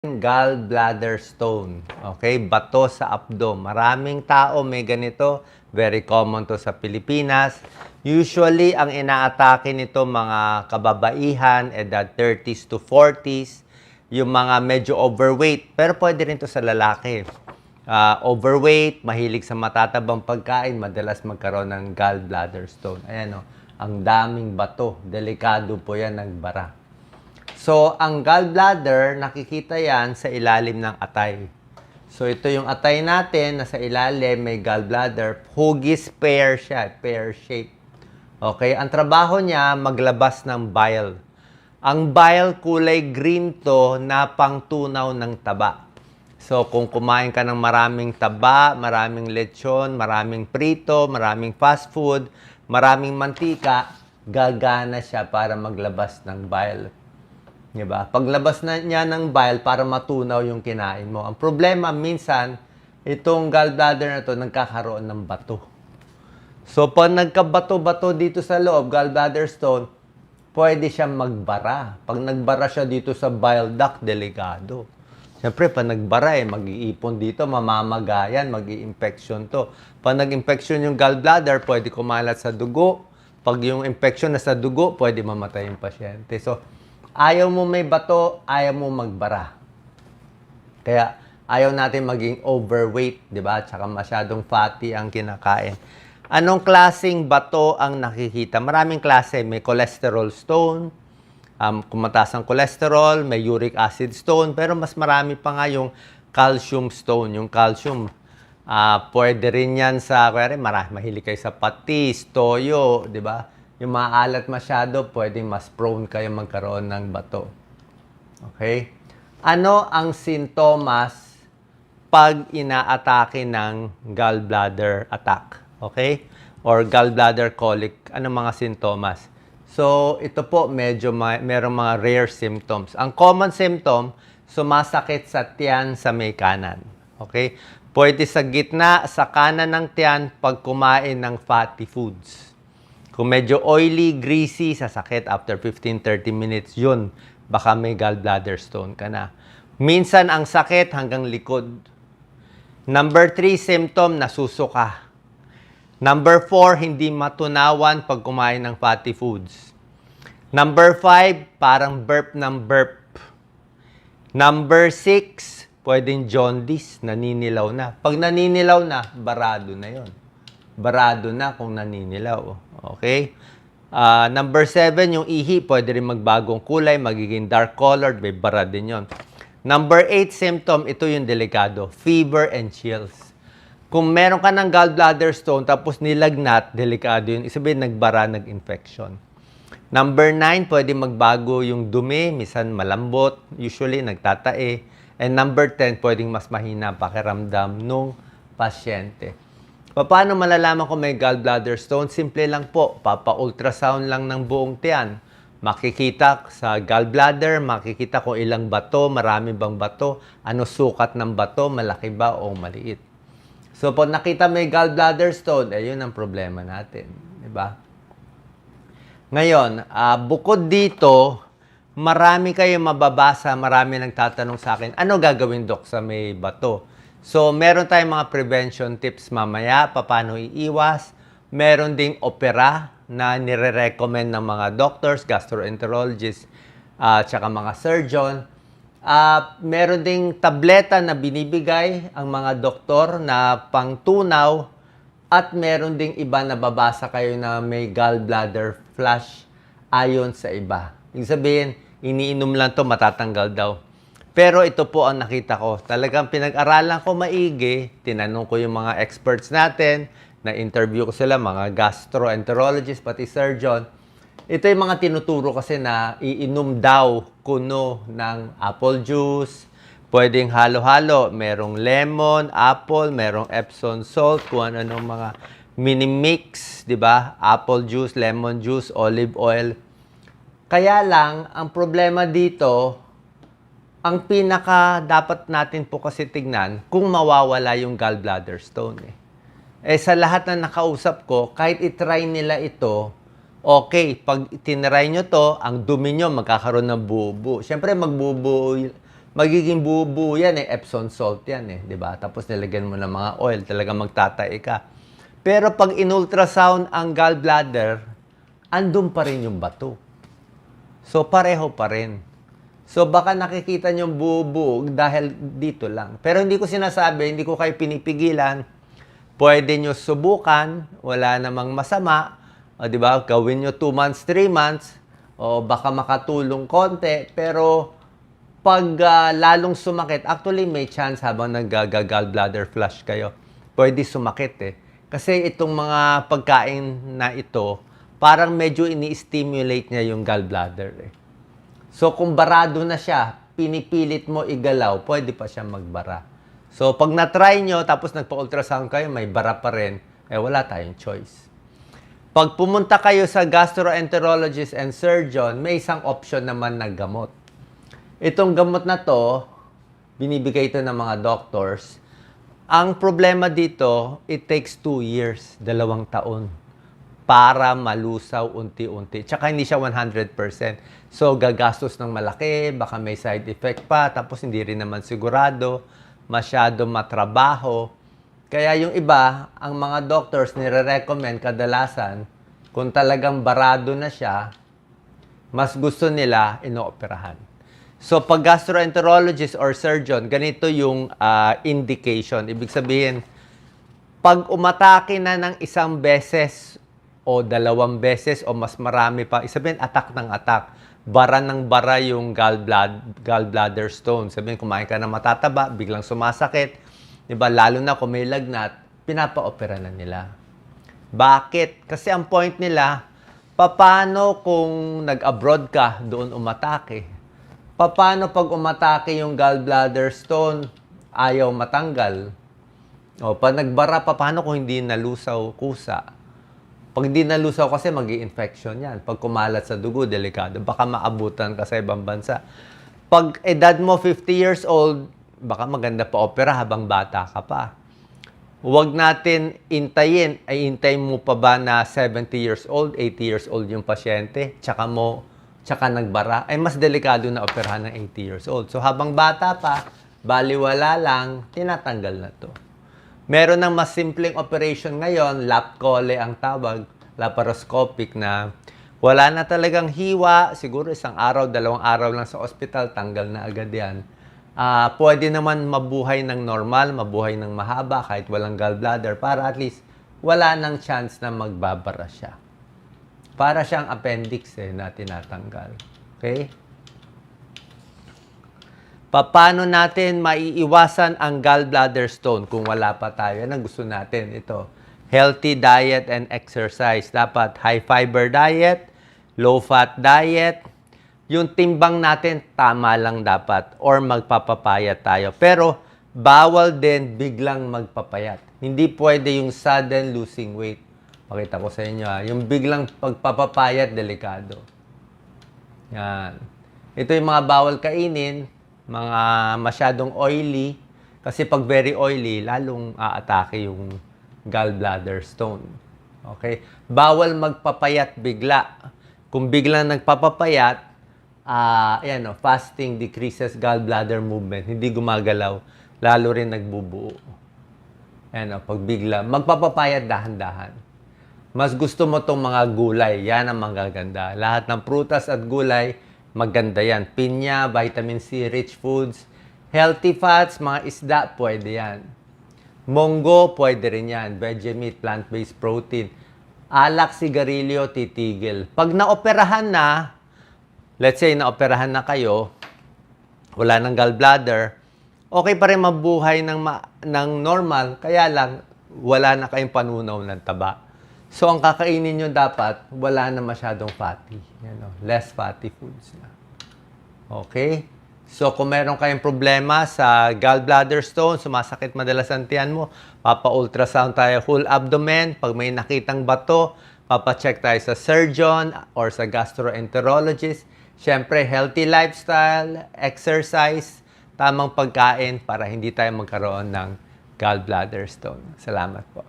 Gallbladder stone. Okay? Bato sa abdo. Maraming tao may ganito. Very common to sa Pilipinas. Usually, ang inaatake nito mga kababaihan, edad 30s to 40s, yung mga medyo overweight. Pero pwede rin to sa lalaki. Overweight, mahilig sa matatabang pagkain, madalas magkaroon ng gallbladder stone. Ayan o, ang daming bato. Delikado po yan, nagbara. So, ang gallbladder, nakikita yan sa ilalim ng atay. So, ito yung atay natin, nasa ilalim, may gallbladder. Hugis pear siya, pear shape. Okay? Ang trabaho niya, maglabas ng bile. Ang bile, kulay green to na pangtunaw ng taba. So, kung kumain ka ng maraming taba, maraming lechon, maraming prito, maraming fast food, maraming mantika, gagana siya para maglabas ng bile. Diba? Paglabas na niya ng bile para matunaw yung kinain mo. Ang problema, minsan, itong gallbladder na to nagkakaroon ng bato. So, pag nagkabato-bato dito sa loob, gallbladder stone, pwede siyang magbara. Pag nagbara siya dito sa bile duct, delikado. Siyempre, pag nagbara, mag-iipon dito, mamamagayan, mag-i-infection to. Pag nag-infection yung gallbladder, pwede kumalat sa dugo. Pag yung infection na sa dugo, pwede mamatay yung pasyente. So, ayaw mo may bato, ayaw mo magbara. Kaya ayaw natin maging overweight, di ba? Tsaka masyadong fatty ang kinakain. Anong klaseng bato ang nakikita? Maraming klase. May cholesterol stone, kung mataas ang cholesterol, may uric acid stone, pero mas marami pa nga yung calcium stone. Yung calcium, pwede rin yan sa, kaya mahilig kayo sa patis, toyo, di ba? Yung maalat masyado, pwedeng mas prone kayo magkaroon ng bato. Okay? Ano ang sintomas pag inaatake ng gallbladder attack? Okay? Or gallbladder colic. Ano mga sintomas? So, ito po, medyo merong mga rare symptoms. Ang common symptom, sumasakit sa tiyan sa may kanan. Okay? Pwede sa gitna, sa kanan ng tiyan, pag kumain ng fatty foods. Kung medyo oily, greasy, sasakit after 15-30 minutes, yun, baka may gallbladder stone ka na. Minsan, ang sakit hanggang likod. Number 3 symptom, nasusuka. Number 4, hindi matunawan pag kumain ng fatty foods. Number 5, parang burp ng burp. Number 6, pwedeng jaundice, naninilaw na. Pag naninilaw na, barado na yon. Barado na kung naninilaw. Okay? Number 7, yung ihi, pwede rin magbagong kulay, magiging dark colored, may bara din yun. Number 8 symptom, ito yung delikado, fever and chills. Kung meron ka ng gallbladder stone, tapos nilagnat, delikado yun. Isabihin, nagbara, nag-infection. Number 9, pwede magbago yung dumi, minsan malambot, usually nagtatae. And number 10, pwedeng mas mahina pakiramdam nung pasyente. Paano malalaman kung may gallbladder stone? Simple lang po, papa-ultrasound lang ng buong tiyan. Makikita sa gallbladder, makikita kung ilang bato, marami bang bato, ano sukat ng bato, malaki ba o maliit. So, pag nakita may gallbladder stone, yun ang problema natin. Diba? Ngayon, bukod dito, marami kayong mababasa, marami nagtatanong sa akin, ano gagawin, Dok, sa may bato? So, meron tayong mga prevention tips mamaya, paano iiwas. Meron ding opera na nire-recommend ng mga doctors, gastroenterologists, tsaka mga surgeon. Meron ding tableta na binibigay ang mga doktor na pangtunaw at meron ding iba na babasa kayo na may gallbladder flush ayon sa iba. Ibig sabihin, iniinom lang to matatanggal daw. Pero ito po ang nakita ko. Talagang pinag-aralan ko maigi. Tinanong ko yung mga experts natin. Na-interview ko sila, mga gastroenterologist, pati surgeon. Ito yung mga tinuturo kasi na iinom daw kuno ng apple juice. Pwedeng halo-halo. Merong lemon, apple, merong Epsom salt, kung ano-ano mga mini-mix, di ba? Apple juice, lemon juice, olive oil. Kaya lang, ang problema dito, ang pinaka dapat natin po kasi tignan kung mawawala yung gallbladder stone. Sa lahat na nakausap ko, kahit itry nila ito, okay, pag tinry nyo to, ang dumi nyo magkakaroon ng buo-buo. Siyempre, magbubuo magiging buo-buo yan eh, Epsom salt yan eh, di ba? Tapos nilagyan mo ng mga oil, talaga magtatae ka. Pero pag in-ultrasound ang gallbladder, andun pa rin yung bato. So, pareho pa rin. So, baka nakikita nyo buo-buo dahil dito lang. Pero hindi ko sinasabi, hindi ko kayo pinipigilan. Pwede nyo subukan, wala namang masama. O, di ba? Gawin nyo 2 months, 3 months. O, baka makatulong konti. Pero, pag lalong sumakit, actually may chance habang nag-gallbladder flush kayo, pwede sumakit eh. Kasi itong mga pagkain na ito, parang medyo ini-stimulate niya yung gallbladder eh. So, kung barado na siya, pinipilit mo igalaw, pwede pa siya magbara. So, pag na-try nyo, tapos nagpa-ultrasound kayo, may bara pa rin, eh wala tayong choice. Pag pumunta kayo sa gastroenterologist and surgeon, may isang option naman na gamot. Itong gamot na to, binibigay ito ng mga doctors. Ang problema dito, it takes 2 years, 2 taon, para malusaw unti-unti. Tsaka hindi siya 100%. So, gagastos ng malaki, baka may side effect pa, tapos hindi rin naman sigurado, masyado matrabaho. Kaya yung iba, ang mga doctors nire-recommend kadalasan, kung talagang barado na siya, mas gusto nila inooperahan. So, pag gastroenterologist or surgeon, ganito yung indication. Ibig sabihin, pag umatake na ng 1 beses o 2 beses o mas marami pa, sabihin, attack ng attack. Bara ng bara yung gallbladder stone. Sabihin, kumain ka na matataba, biglang sumasakit. Diba? Lalo na kung may lagnat, pinapa-opera na nila. Bakit? Kasi ang point nila, paano kung nag-abroad ka, doon umatake? Paano pag umatake yung gallbladder stone, ayaw matanggal? O, pag nagbara, paano kung hindi nalusaw kusa? Pag hindi nalusaw kasi, mag-i-infection yan. Pag kumalat sa dugo, delikado. Baka maabutan ka sa ibang bansa. Pag edad mo 50 years old, baka maganda pa opera habang bata ka pa. Huwag natin intayin. Ay, intayin mo pa ba na 70 years old, 80 years old yung pasyente? Tsaka nagbara, ay mas delikado na operahan ng 80 years old. So habang bata pa, baliwala lang, tinatanggal na to. Meron ng mas simpleng operation ngayon, LAPCOLE ang tawag, laparoscopic, na wala na talagang hiwa, siguro 1 araw, 2 araw lang sa ospital, tanggal na agad yan. Pwede naman mabuhay ng normal, mabuhay ng mahaba kahit walang gallbladder para at least wala nang chance na magbabara siya. Para siyang appendix na tinatanggal. Okay? Paano natin maiiwasan ang gallbladder stone kung wala pa tayo? Yan ang gusto natin. Ito, healthy diet and exercise. Dapat high fiber diet, low fat diet. Yung timbang natin, tama lang dapat. Or magpapapayat tayo. Pero, bawal din biglang magpapayat. Hindi pwede yung sudden losing weight. Pakita ko sa inyo yung biglang pagpapapayat, delikado. Yan. Ito yung mga bawal kainin, mga masyadong oily. Kasi pag very oily, lalong aatake yung gallbladder stone. Okay? Bawal magpapayat bigla. Kung biglang nagpapapayat, fasting decreases gallbladder movement. Hindi gumagalaw. Lalo rin nagbubuo. Pag bigla, magpapapayat dahan-dahan. Mas gusto mo itong mga gulay. Yan ang magaganda. Lahat ng prutas at gulay, maganda yan. Pinya, vitamin C, rich foods. Healthy fats, mga isda, pwede yan. Munggo, pwede rin yan. Veggie meat, plant-based protein. Alak, sigarilyo, titigil. Pag naoperahan na, let's say naoperahan na kayo, wala ng gallbladder, okay pa rin mabuhay ng normal, kaya lang, wala na kayong panunaw ng taba. So, ang kakainin nyo dapat, wala na masyadong fatty. Less fatty foods na. Okay? So, kung meron kayong problema sa gallbladder stone, sumasakit madalas ang tiyan mo, papa-ultrasound tayo whole abdomen. Pag may nakitang bato, papacheck tayo sa surgeon or sa gastroenterologist. Siyempre, healthy lifestyle, exercise, tamang pagkain para hindi tayo magkaroon ng gallbladder stone. Salamat po.